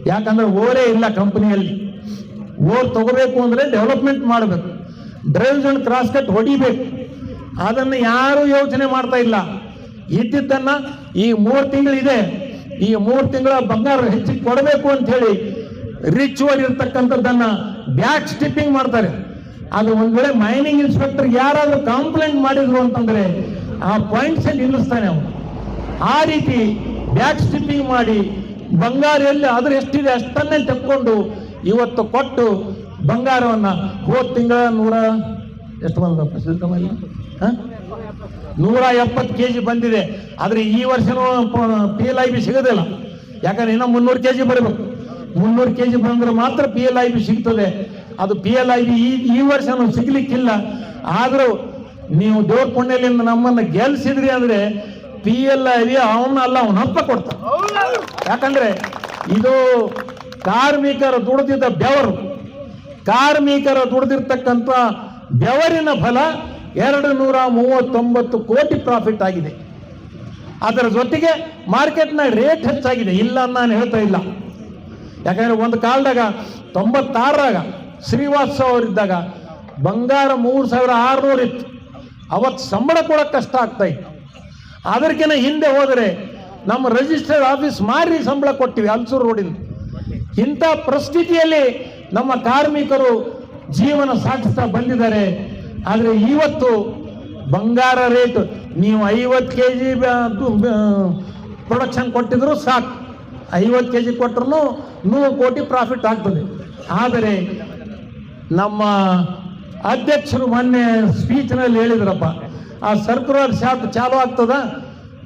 ಯಾಕಂದ್ರೆ ಓರೇ ಇಲ್ಲ ಕಂಪನಿಯಲ್ಲಿ. ಓರ್ ತಗೋಬೇಕು ಅಂದರೆ ಡೆವಲಪ್ಮೆಂಟ್ ಮಾಡಬೇಕು, ಡ್ರೈವ್ಸ್ ಅಂಡ್ ಕ್ರಾಸ್ ಕಟ್ ಹೊಡಿಬೇಕು. ಅದನ್ನು ಯಾರೂ ಯೋಚನೆ ಮಾಡ್ತಾ ಇಲ್ಲ. ಇದ್ದಿದ್ದನ್ನು ಈ 3 ತಿಂಗಳಿದೆ, ಈ 3 ತಿಂಗಳ ಬಂಗಾರ ಹೆಚ್ಚಿಗೆ ಕೊಡಬೇಕು ಅಂಥೇಳಿ ರಿಚುವಲ್ ಇರ್ತಕ್ಕಂಥದ್ದನ್ನು ಬ್ಯಾಕ್ ಸ್ಟಿಪ್ಪಿಂಗ್ ಮಾಡ್ತಾರೆ. ಅದು ಒಂದು ವೇಳೆ ಮೈನಿಂಗ್ ಇನ್ಸ್ಪೆಕ್ಟರ್ ಯಾರಾದರೂ ಕಂಪ್ಲೇಂಟ್ ಮಾಡಿದ್ರು ಅಂತಂದರೆ ಆ ಪಾಯಿಂಟ್ಸಲ್ಲಿ ನಿಲ್ಲಿಸ್ತಾನೆ ಅವನು. ಆ ರೀತಿ ಬ್ಯಾಕ್ ಸ್ಟಿಪ್ಪಿಂಗ್ ಮಾಡಿ ಬಂಗಾರ ಎಲ್ಲಿ ಅದ್ರ ಎಷ್ಟಿದೆ ಅಷ್ಟನ್ನೇ ತೆಕ್ಕೊಂಡು ಇವತ್ತು ಕೊಟ್ಟು ಬಂಗಾರವನ್ನು ಹೋದ ತಿಂಗಳ 170 kg ಬಂದಿದೆ. ಆದರೆ ಈ ವರ್ಷನೂ PLIB ಸಿಗೋದಿಲ್ಲ, ಯಾಕಂದ್ರೆ ಇನ್ನೂ 300 kg ಬರಬೇಕು. 300 kg ಬಂದ್ರೆ ಮಾತ್ರ PLIB ಸಿಗ್ತದೆ. ಅದು PLIB ಈ ವರ್ಷನೂ ಸಿಗ್ಲಿಕ್ಕಿಲ್ಲ. ಆದರೂ ನೀವು ದೇವ್ರ ಪುಣ್ಯಲಿಂದ ನಮ್ಮನ್ನು ಗೆಲ್ಸಿದ್ರಿ ಅಂದರೆ PLIB ಅವನಲ್ಲ ಅವನಪ್ಪ ಕೊಡ್ತಾನೆ. ಯಾಕಂದ್ರೆ ಇದು ಕಾರ್ಮಿಕರು ದುಡಿದಿದ್ದ ಬೆವರು, ಕಾರ್ಮಿಕರು ದುಡಿದಿರ್ತಕ್ಕಂಥ ಬೆವರಿನ ಫಲ 239 ಕೋಟಿ ಪ್ರಾಫಿಟ್ ಆಗಿದೆ. ಅದರ ಜೊತೆಗೆ ಮಾರ್ಕೆಟ್ನ ರೇಟ್ ಹೆಚ್ಚಾಗಿದೆ, ಇಲ್ಲ ನಾನು ಹೇಳ್ತಾ ಇಲ್ಲ. ಯಾಕಂದ್ರೆ ಒಂದು ಕಾಲದಾಗ 96ರಾಗ ಶ್ರೀವಾತ್ಸವ ಅವರಿದ್ದಾಗ ಬಂಗಾರ 3600 ಇತ್ತು. ಅವತ್ತು ಸಂಬಳ ಕೊಡೋಕೆ ಕಷ್ಟ ಆಗ್ತಾ ಇತ್ತು. ಅದಕ್ಕಿಂತ ಹಿಂದೆ ಹೋದರೆ ನಮ್ಮ ರಿಜಿಸ್ಟರ್ಡ್ ಆಫೀಸ್ ಮಾರಿ ಸಂಬಳ ಕೊಟ್ಟಿವಿ ಹಲ್ಸೂರು ರೋಡಿಂದ. ಇಂಥ ಪರಿಸ್ಥಿತಿಯಲ್ಲಿ ನಮ್ಮ ಕಾರ್ಮಿಕರು ಜೀವನ ಸಾಗಿಸ್ತಾ ಬಂದಿದ್ದಾರೆ. ಆದರೆ ಇವತ್ತು ಬಂಗಾರ ರೇಟ್ ನೀವು 50 kg ಪ್ರೊಡಕ್ಷನ್ ಕೊಟ್ಟಿದ್ರು ಸಾಕು, 50 kg ಕೊಟ್ಟರು 100 ಕೋಟಿ ಪ್ರಾಫಿಟ್ ಆಗ್ತದೆ. ಆದರೆ ನಮ್ಮ ಅಧ್ಯಕ್ಷರು ಮೊನ್ನೆ ಸ್ಪೀಚ್ನಲ್ಲಿ ಹೇಳಿದ್ರಪ್ಪ, ಆ ಸರ್ಕ್ಯುಲರ್ ಶಾಪ್ ಚಾಲು ಆಗ್ತದ,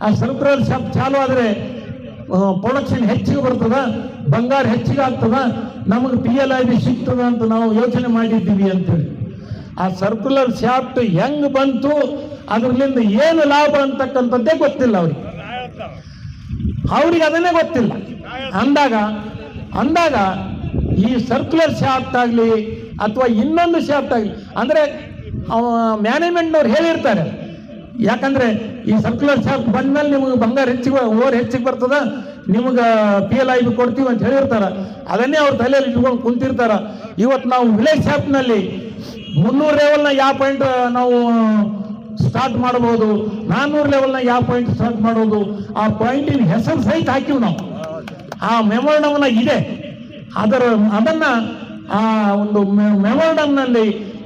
ಆ ಸರ್ಕ್ಯುಲರ್ ಶಾಪ್ ಚಾಲು ಆದರೆ ಪ್ರೊಡಕ್ಷನ್ ಹೆಚ್ಚಿಗೆ ಬರ್ತದ, ಬಂಗಾರ ಹೆಚ್ಚಿಗೆ ಆಗ್ತದ, ನಮಗೆ PLIB ಸಿಗ್ತದ ಅಂತ ನಾವು ಯೋಚನೆ ಮಾಡಿದ್ದೀವಿ ಅಂತೇಳಿ. ಆ ಸರ್ಕ್ಯುಲರ್ ಶಾಫ್ಟ್ ಹೆಂಗ್ ಬಂತು, ಅದರಿಂದ ಏನು ಲಾಭ ಅಂತಕ್ಕಂಥದ್ದೇ ಗೊತ್ತಿಲ್ಲ ಅವ್ರಿಗೆ ಅದನ್ನೇ ಗೊತ್ತಿಲ್ಲ. ಅಂದಾಗ ಈ ಸರ್ಕ್ಯುಲರ್ ಶಾಫ್ಟ್ ಆಗಲಿ ಅಥವಾ ಇನ್ನೊಂದು ಶಾಫ್ಟ್ ಆಗಲಿ ಅಂದರೆ ಮ್ಯಾನೇಜ್ಮೆಂಟ್ನವ್ರು ಹೇಳಿರ್ತಾರೆ, ಯಾಕಂದ್ರೆ ಈ ಸರ್ಕ್ಯುಲರ್ ಶಾಫ್ಟ್ ಬಂದ್ಮೇಲೆ ನಿಮಗೆ ಬಂಗಾರ ಹೆಚ್ಚಿಗೆ ಬರ್ತದ, ನಿಮಗೆ PLIB ಕೊಡ್ತೀವಿ ಅಂತ ಹೇಳಿರ್ತಾರ. ಅದನ್ನೇ ಅವ್ರ ತಲೆಯಲ್ಲಿ ಇಟ್ಕೊಂಡು ಕುಂತಿರ್ತಾರ. ಇವತ್ತು ನಾವು ವಿಲೇಜ್ ಶಾಫ್ಟ್ನಲ್ಲಿ 300 ಲೆವೆಲ್ನ ಯಾವ ಪಾಯಿಂಟ್ ನಾವು ಸ್ಟಾರ್ಟ್ ಮಾಡಬಹುದು, 400 ಲೆವೆಲ್ನ ಯಾವ ಪಾಯಿಂಟ್ ಸ್ಟಾರ್ಟ್ ಮಾಡೋದು, ಆ ಪಾಯಿಂಟಿನ ಹೆಸರು ಸಹಿತ ಹಾಕಿವ್ ನಾವು. ಆ ಮೆಮೊರಂಡಮ್ನ ಇದೆ, ಅದನ್ನ ಆ ಒಂದು ಮೆಮೊರಂಡಮ್ನಲ್ಲಿ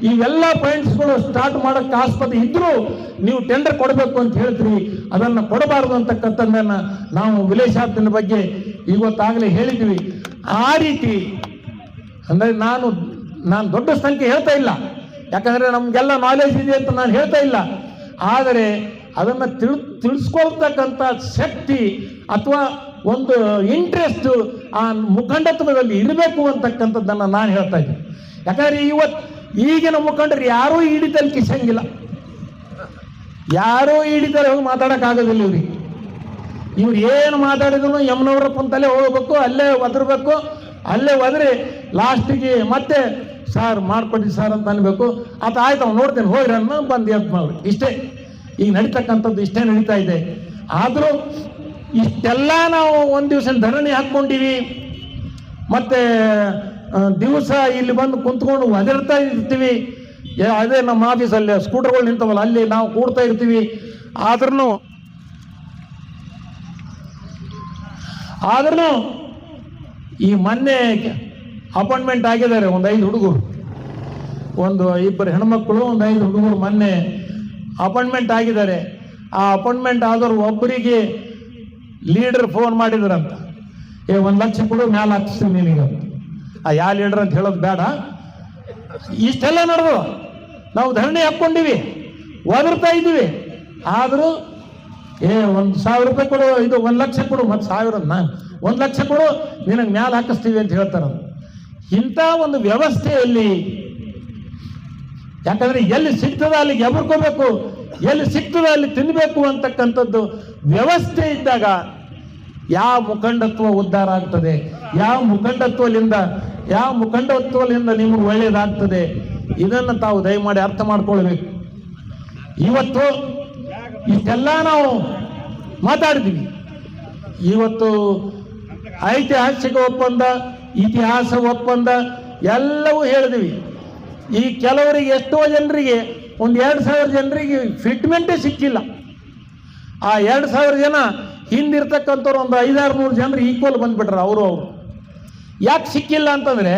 ಇವೆಲ್ಲ ಪಾಯಿಂಟ್ಸ್ಗಳು ಸ್ಟಾರ್ಟ್ ಮಾಡೋಕ್ಕೆ ಆಸ್ಪತ್ರೆ ಇದ್ರೂ ನೀವು ಟೆಂಡರ್ ಕೊಡಬೇಕು ಅಂತ ಹೇಳ್ತೀರಿ, ಅದನ್ನು ಕೊಡಬಾರದು ಅಂತಕ್ಕಂಥದ್ದನ್ನು ನಾವು ವಿಲೇಜ್ ಶಾಫ್ಟಿನ ಬಗ್ಗೆ ಇವತ್ತಾಗಲೇ ಹೇಳಿದ್ವಿ. ಆ ರೀತಿ ಅಂದರೆ ನಾನು ದೊಡ್ಡ ಸಂಖ್ಯೆ ಹೇಳ್ತಾ ಇಲ್ಲ, ಯಾಕಂದರೆ ನಮಗೆಲ್ಲ ನಾಲೆಜ್ ಇದೆ ಅಂತ ನಾನು ಹೇಳ್ತಾ ಇಲ್ಲ. ಆದರೆ ಅದನ್ನು ತಿಳಿಸ್ಕೊಳ್ತಕ್ಕಂಥ ಶಕ್ತಿ ಅಥವಾ ಒಂದು ಇಂಟ್ರೆಸ್ಟ್ ಆ ಮುಖಂಡತ್ವದಲ್ಲಿ ಇರಬೇಕು ಅಂತಕ್ಕಂಥದ್ದನ್ನು ನಾನು ಹೇಳ್ತಾ ಇದ್ದೀನಿ. ಯಾಕಂದರೆ ಈಗಿನ ಮುಖಂಡರು ಯಾರೂ ಹಿಡಿತಲ್ಲಿ ಕಿಸಂಗಿಲ್ಲ, ಯಾರೂ ಹಿಡಿತಲ್ಲಿ ಹೋಗಿ ಮಾತಾಡೋಕ್ಕಾಗೋದಿಲ್ಲ ಇವ್ರು ಏನು ಮಾತಾಡಿದ್ರು ಯಮನವರಪ್ಪನ ತಲೆ ಹೋಗ್ಬೇಕು, ಅಲ್ಲೇ ಒದರ್ಬೇಕು, ಅಲ್ಲೇ ಒದರಿ ಲಾಸ್ಟಿಗೆ ಮತ್ತೆ ಸಾರ್ ಮಾಡ್ಕೊಡಿ ಸರ್ ಅಂತ ಅನ್ಬೇಕು. ಆಯ್ತು ಅವ್ನು ನೋಡ್ತೇನೆ ಹೋಗ್ರಿ ಅನ್ನೋ ಬಂದು ಎದ್ದು ಮಾಡಿ. ಇಷ್ಟೇ ಈಗ ನಡೀತಕ್ಕಂಥದ್ದು, ಇಷ್ಟೇ ನಡೀತಾ ಇದೆ. ಆದರೂ ಇಷ್ಟೆಲ್ಲ ನಾವು ಒಂದು ದಿವಸ ಧರಣಿ ಹಾಕ್ಕೊಂಡಿವಿ, ಮತ್ತೆ ದಿವಸ ಇಲ್ಲಿ ಬಂದು ಕುಂತ್ಕೊಂಡು ಒದರ್ತಾ ಇರ್ತೀವಿ. ಅದೇ ನಮ್ಮ ಆಫೀಸಲ್ಲಿ ಸ್ಕೂಟರ್ಗಳು ನಿಂತವಲ್ಲ, ಅಲ್ಲಿ ನಾವು ಕೂಡ್ತಾ ಇರ್ತೀವಿ. ಆದ್ರೂ ಈ ಮೊನ್ನೆ ಅಪಾಯಿಂಟ್ಮೆಂಟ್ ಆಗಿದ್ದಾರೆ ಒಂದು 5 ಹುಡುಗರು, ಒಂದು 2 ಹೆಣ್ಮಕ್ಳು, ಒಂದು 5 ಹುಡುಗರು ಮೊನ್ನೆ ಅಪಾಯಿಂಟ್ಮೆಂಟ್ ಆಗಿದ್ದಾರೆ. ಆ ಅಪಾಯಿಂಟ್ಮೆಂಟ್ ಆದವ್ರು ಒಬ್ಬರಿಗೆ ಲೀಡರ್ ಫೋನ್ ಮಾಡಿದ್ರಂತ, 1 ಲಕ್ಷ ಕೊಡು ಮ್ಯಾಲೆ ಹಾಕಿಸ್ತೀನಿ ನಿನಗೆ. ಯಾವ ಲೀಡರ್ ಅಂತ ಹೇಳೋದು ಬೇಡ. ಇಷ್ಟೆಲ್ಲ ನಡೆದು ನಾವು ಧರಣಿ ಹಾಕ್ಕೊಂಡಿವಿ, ಒದರ್ತಾ ಇದ್ದೀವಿ. ಆದರೂ 1,000 ರೂಪಾಯಿ ಕೊಡು, ಇದು 1 ಲಕ್ಷ ಕೊಡು, ಮತ್ತು 1 ಲಕ್ಷ ಕೊಡು ನಿನಗೆ ಮ್ಯಾಲೆ ಹಾಕಿಸ್ತೀವಿ ಅಂತ ಹೇಳ್ತಾರ. ಇಂಥ ಒಂದು ವ್ಯವಸ್ಥೆಯಲ್ಲಿ, ಯಾಕಂದ್ರೆ ಎಲ್ಲಿ ಸಿಗ್ತದ ಅಲ್ಲಿಗೆ ಎಬರ್ಕೋಬೇಕು, ಎಲ್ಲಿ ಸಿಗ್ತದ ಅಲ್ಲಿ ತಿನ್ನಬೇಕು ಅಂತಕ್ಕಂಥದ್ದು ವ್ಯವಸ್ಥೆ ಇದ್ದಾಗ ಯಾವ ಮುಖಂಡತ್ವ ಉದ್ಧಾರ ಆಗ್ತದೆ, ಯಾವ ಮುಖಂಡತ್ವದಿಂದ ನಿಮಗೆ ಒಳ್ಳೆಯದಾಗ್ತದೆ, ಇದನ್ನು ತಾವು ದಯಮಾಡಿ ಅರ್ಥ ಮಾಡ್ಕೊಳ್ಬೇಕು. ಇವತ್ತು ಇಷ್ಟೆಲ್ಲ ನಾವು ಮಾತಾಡಿದ್ದೀವಿ. ಇವತ್ತು ಐತಿಹಾಸಿಕ ಒಪ್ಪಂದ, ಇತಿಹಾಸ ಒಪ್ಪಂದ ಎಲ್ಲವೂ ಹೇಳಿದ್ವಿ. ಈ ಕೆಲವರಿಗೆ ಎಷ್ಟೋ ಜನರಿಗೆ 2,000 ಜನರಿಗೆ ಫಿಟ್ಮೆಂಟೇ ಸಿಕ್ಕಿಲ್ಲ. ಆ 2,000 ಜನ ಹಿಂದಿರ್ತಕ್ಕಂಥವ್ರು 500-600 ಜನರು ಈಕ್ವಲ್ ಬಂದ್ಬಿಟ್ರೆ ಅವರು ಯಾಕೆ ಸಿಕ್ಕಿಲ್ಲ ಅಂತಂದರೆ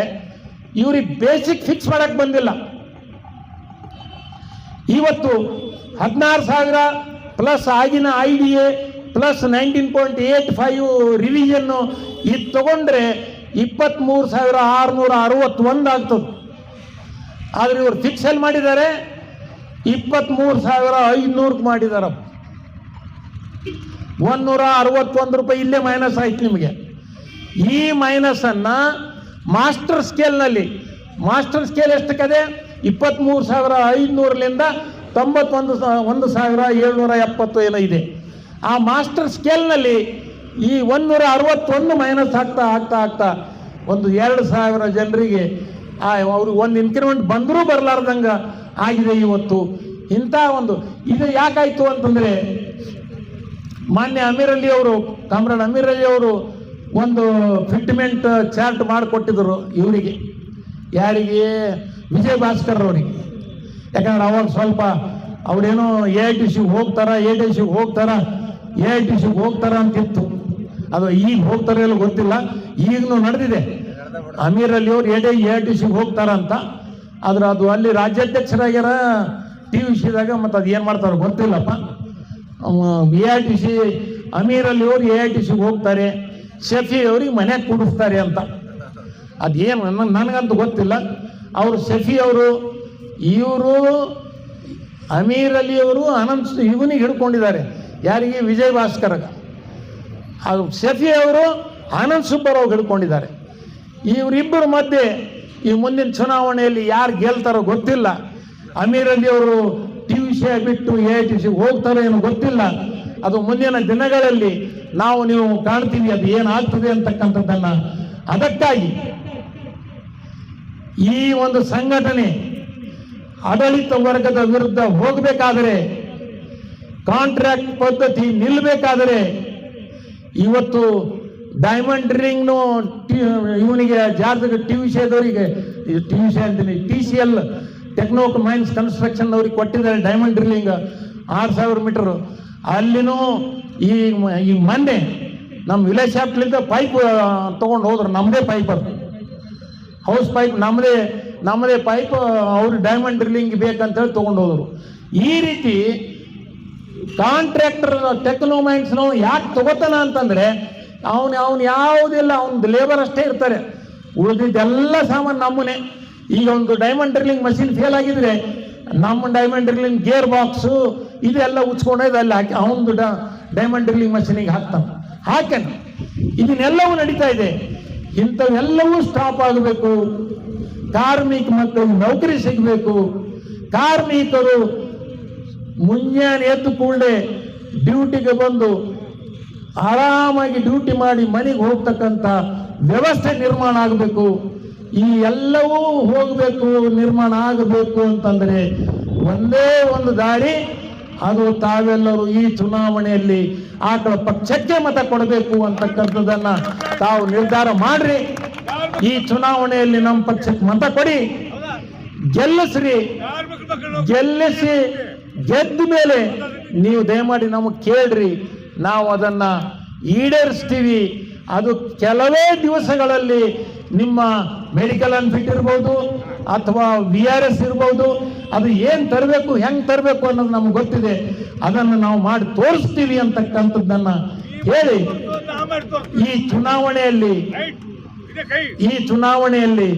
ಇವ್ರಿಗೆ ಬೇಸಿಕ್ ಫಿಕ್ಸ್ ಮಾಡಕ್ಕೆ ಬಂದಿಲ್ಲ. ಇವತ್ತು 16,000 ಪ್ಲಸ್ ಆಗಿನ IDA ಪ್ಲಸ್ 19.85 ರಿವಿಷನ್ನು ಇದು ತಗೊಂಡ್ರೆ 23,661 ಆಗ್ತದೆ. ಆದರೆ ಇವರು ಫಿಕ್ಸಲ್ಲಿ ಮಾಡಿದ್ದಾರೆ 23,500 ಮಾಡಿದ್ದಾರೆ. 161 ರೂಪಾಯಿ ಇಲ್ಲೇ ಮೈನಸ್ ಆಯ್ತು ನಿಮಗೆ. ಈ ಮೈನಸನ್ನು ಮಾಸ್ಟರ್ ಸ್ಕೇಲ್ನಲ್ಲಿ, ಮಾಸ್ಟರ್ ಸ್ಕೇಲ್ ಎಷ್ಟಕ್ಕದೆ 23,500ಲಿಂದ 91,770 ಏನೋ ಇದೆ. ಆ ಮಾಸ್ಟರ್ ಸ್ಕೇಲ್ನಲ್ಲಿ ಈ 161 ಮೈನಸ್ ಆಗ್ತಾ ಆಗ್ತಾ ಆಗ್ತಾ 2,000 ಜನರಿಗೆ ಅವ್ರಿಗೆ ಒಂದು ಇನ್ಕ್ರಿಮೆಂಟ್ ಬಂದರೂ ಬರಲಾರ್ದಂಗೆ ಆಗಿದೆ ಇವತ್ತು. ಇಂಥ ಇದು ಯಾಕಾಯಿತು ಅಂತಂದರೆ ಮಾನ್ಯ ಕಾಮ್ರೇಡ್ ಅಮೀರ್ ಅಲಿ ಅವರು ಒಂದು ಫಿಟ್ಮೆಂಟ್ ಚಾರ್ಟ್ ಮಾಡಿಕೊಟ್ಟಿದ್ರು ಇವರಿಗೆ, ಯಾರಿಗೆ? ವಿಜಯ್ ಭಾಸ್ಕರ್ ಅವರಿಗೆ. ಯಾಕಂದ್ರೆ ಅವಾಗ ಸ್ವಲ್ಪ ಅವರೇನೋ AITC ಹೋಗ್ತಾರ ಅಂತಿತ್ತು. ಅದು ಈಗ ಹೋಗ್ತಾರೆ ಇಲ್ಲ ಗೊತ್ತಿಲ್ಲ, ಈಗಲೂ ನಡೆದಿದೆ. ಅಮೀರ್ ಅಲಿ ಅವರು AITC ಹೋಗ್ತಾರ ಅಂತ. ಆದ್ರೆ ಅದು ಅಲ್ಲಿ ರಾಜ್ಯಾಧ್ಯಕ್ಷರಾಗ್ಯಾರ TVCದಾಗ, ಮತ್ತು ಅದು ಏನು ಮಾಡ್ತಾರೋ ಗೊತ್ತಿಲ್ಲಪ್ಪ. AITC ಅಮೀರ್ ಅಲಿ ಅವರು AITC ಹೋಗ್ತಾರೆ, ಶಫಿ ಅವ್ರಿಗೆ ಮನೆಗೆ ಕೂಡಿಸ್ತಾರೆ ಅಂತ. ಅದೇನು ನನಗಂತೂ ಗೊತ್ತಿಲ್ಲ. ಅವರು ಶಫಿ ಅವರು, ಇವರು ಅಮೀರ್ ಅಲಿ ಅವರು ಇವನಿಗೆ ಹಿಡ್ಕೊಂಡಿದ್ದಾರೆ. ಯಾರಿಗೆ? ವಿಜಯ್ ಭಾಸ್ಕರ್. ಅದು ಶಫಿ ಅವರು ಆನಂದ್ ಸುಬ್ಬರಾವ್ ಹಿಡ್ಕೊಂಡಿದ್ದಾರೆ. ಇವರಿಬ್ಬರ ಮಧ್ಯೆ ಈ ಮುಂದಿನ ಚುನಾವಣೆಯಲ್ಲಿ ಯಾರು ಗೆಲ್ತಾರೋ ಗೊತ್ತಿಲ್ಲ. ಅಮೀರ್ ಅಲಿ ಅವರು TVC ಬಿಟ್ಟು AITC ಹೋಗ್ತಾರೋ ಏನೋ ಗೊತ್ತಿಲ್ಲ. ಅದು ಮುಂದಿನ ದಿನಗಳಲ್ಲಿ ನೀವು ಕಾಣ್ತೀವಿ ಅದು ಏನಾಗ್ತದೆ ಅಂತಕ್ಕಂಥದ್ದನ್ನು. ಅದಕ್ಕಾಗಿ ಈ ಒಂದು ಸಂಘಟನೆ ಆಡಳಿತ ವರ್ಗದ ವಿರುದ್ಧ ಹೋಗಬೇಕಾದರೆ, ಕಾಂಟ್ರಾಕ್ಟ್ ಪದ್ಧತಿ ನಿಲ್ಲಬೇಕಾದರೆ, ಇವತ್ತು ಡೈಮಂಡ್ ಡ್ರಿಲ್ಲಿಂಗ್ನು ಇವನಿಗೆ ಜಾರ್ಜ್ TVCದವರಿಗೆ, TCL ಟೆಕ್ನೋ ಮೈನ್ಸ್ ಕನ್ಸ್ಟ್ರಕ್ಷನ್ ಅವ್ರಿಗೆ ಕೊಟ್ಟಿದ್ದಾರೆ ಡೈಮಂಡ್ ಡ್ರಿಲ್ಲಿಂಗ್ 6,000 ಮೀಟರು. ಅಲ್ಲಿನೂ ಈ ಮೊನ್ನೆ ನಮ್ಮ ವಿಲೇಜ್ ಶಾಪ್ಲಿಂದ ಪೈಪ್ ತೊಗೊಂಡು ಹೋದ್ರು. ನಮ್ಮದೇ ಪೈಪ್, ಅದು ಹೌಸ್ ಪೈಪ್ ನಮ್ಮದೇ ಪೈಪ್. ಅವರು ಡೈಮಂಡ್ ಡ್ರಿಲ್ಲಿಂಗ್ ಬೇಕಂತೇಳಿ ತೊಗೊಂಡು ಹೋದರು. ಈ ರೀತಿ ಕಾಂಟ್ರಾಕ್ಟರ್ ಟೆಕ್ನೋ ಮೈನ್ಸ್ನು ಯಾಕೆ ತಗೋತಾನ ಅಂತಂದರೆ ಅವನು ಯಾವುದಿಲ್ಲ, ಅವ್ನು ಲೇಬರ್ ಅಷ್ಟೇ ಇರ್ತಾರೆ, ಉಳಿದಿದ್ದೆಲ್ಲ ಸಾಮಾನು ನಮ್ಮನೆ. ಈಗ ಒಂದು ಡೈಮಂಡ್ ಡ್ರಿಲ್ಲಿಂಗ್ ಮಷಿನ್ ಫೇಲ್ ಆಗಿದ್ರೆ ನಮ್ಮ ಡೈಮಂಡ್ ಡ್ರಿಲ್ಲಿಂಗ್ ಗೇರ್ ಬಾಕ್ಸು ಇದೆಲ್ಲ ಉಚ್ಕೊಂಡೋದು ಅಲ್ಲಿ ಹಾಕಿ ಅವನು ಡೈಮಂಡ್ ಡ್ರಿಲ್ಲಿಂಗ್ ಮಷೀನಿಗೆ ಹಾಕ್ತಾನೆ. ಇದನ್ನೆಲ್ಲವೂ ನಡೀತಾ ಇದೆ. ಇಂಥವೆಲ್ಲವೂ ಸ್ಟಾಪ್ ಆಗಬೇಕು. ಕಾರ್ಮಿಕ ಮಕ್ಕಳಿಗೆ ನೌಕರಿ ಸಿಗಬೇಕು. ಕಾರ್ಮಿಕರು ಮುಂಜಾನೆ ಎದ್ದು ಕೂಡಲೇ ಡ್ಯೂಟಿಗೆ ಬಂದು ಆರಾಮಾಗಿ ಡ್ಯೂಟಿ ಮಾಡಿ ಮನೆಗೆ ಹೋಗ್ತಕ್ಕಂಥ ವ್ಯವಸ್ಥೆ ನಿರ್ಮಾಣ ಆಗಬೇಕು. ಈ ಎಲ್ಲವೂ ಹೋಗಬೇಕು, ನಿರ್ಮಾಣ ಆಗಬೇಕು ಅಂತಂದರೆ ಒಂದೇ ಒಂದು ದಾರಿ, ಅದು ತಾವೆಲ್ಲರೂ ಈ ಚುನಾವಣೆಯಲ್ಲಿ ಆಕಳ ಪಕ್ಷಕ್ಕೆ ಮತ ಕೊಡಬೇಕು ಅಂತಕ್ಕಂಥದ್ದನ್ನು ತಾವು ನಿರ್ಧಾರ ಮಾಡ್ರಿ. ಈ ಚುನಾವಣೆಯಲ್ಲಿ ನಮ್ಮ ಪಕ್ಷಕ್ಕೆ ಮತ ಕೊಡಿ, ಗೆಲ್ಲಿಸಿ ಗೆದ್ದ ಮೇಲೆ ನೀವು ದಯಮಾಡಿ ನಮಗೆ ಕೇಳ್ರಿ, ನಾವು ಅದನ್ನು ಈಡೇರಿಸ್ತೀವಿ. ಅದು ಕೆಲವೇ ದಿವಸಗಳಲ್ಲಿ ನಿಮ್ಮ ಮೆಡಿಕಲ್ ಅನ್ಫಿಟ್ ಇರ್ಬೋದು ಅಥವಾ VRS ಇರ್ಬೋದು, ಅದು ಏನು ತರಬೇಕು, ಹೆಂಗೆ ತರಬೇಕು ಅನ್ನೋದು ನಮ್ಗೆ ಗೊತ್ತಿದೆ. ಅದನ್ನು ನಾವು ಮಾಡಿ ತೋರಿಸ್ತೀವಿ ಅಂತಕ್ಕಂಥದ್ದನ್ನು ಹೇಳಿ ಈ ಚುನಾವಣೆಯಲ್ಲಿ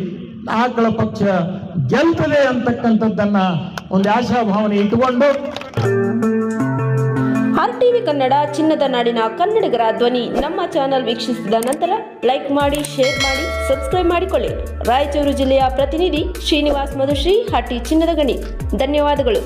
ಆಕಳ ಪಕ್ಷ ಗೆಲ್ತದೆ ಅಂತಕ್ಕಂಥದ್ದನ್ನ ಒಂದು ಆಶಾಭಾವನೆ ಇಟ್ಟುಕೊಂಡು RTV ಕನ್ನಡ ಚಿನ್ನದ ನಾಡಿನ ಕನ್ನಡಿಗರ ಧ್ವನಿ ನಮ್ಮ ಚಾನೆಲ್ ವೀಕ್ಷಿಸಿದ ನಂತರ ಲೈಕ್ ಮಾಡಿ, ಶೇರ್ ಮಾಡಿ, ಸಬ್ಸ್ಕ್ರೈಬ್ ಮಾಡಿಕೊಳ್ಳಿ. ರಾಯಚೂರು ಜಿಲ್ಲೆಯ ಪ್ರತಿನಿಧಿ ಶ್ರೀನಿವಾಸ್ ಮಧುಶ್ರೀ, ಹಟ್ಟಿ ಚಿನ್ನದ ಗಣಿ. ಧನ್ಯವಾದಗಳು.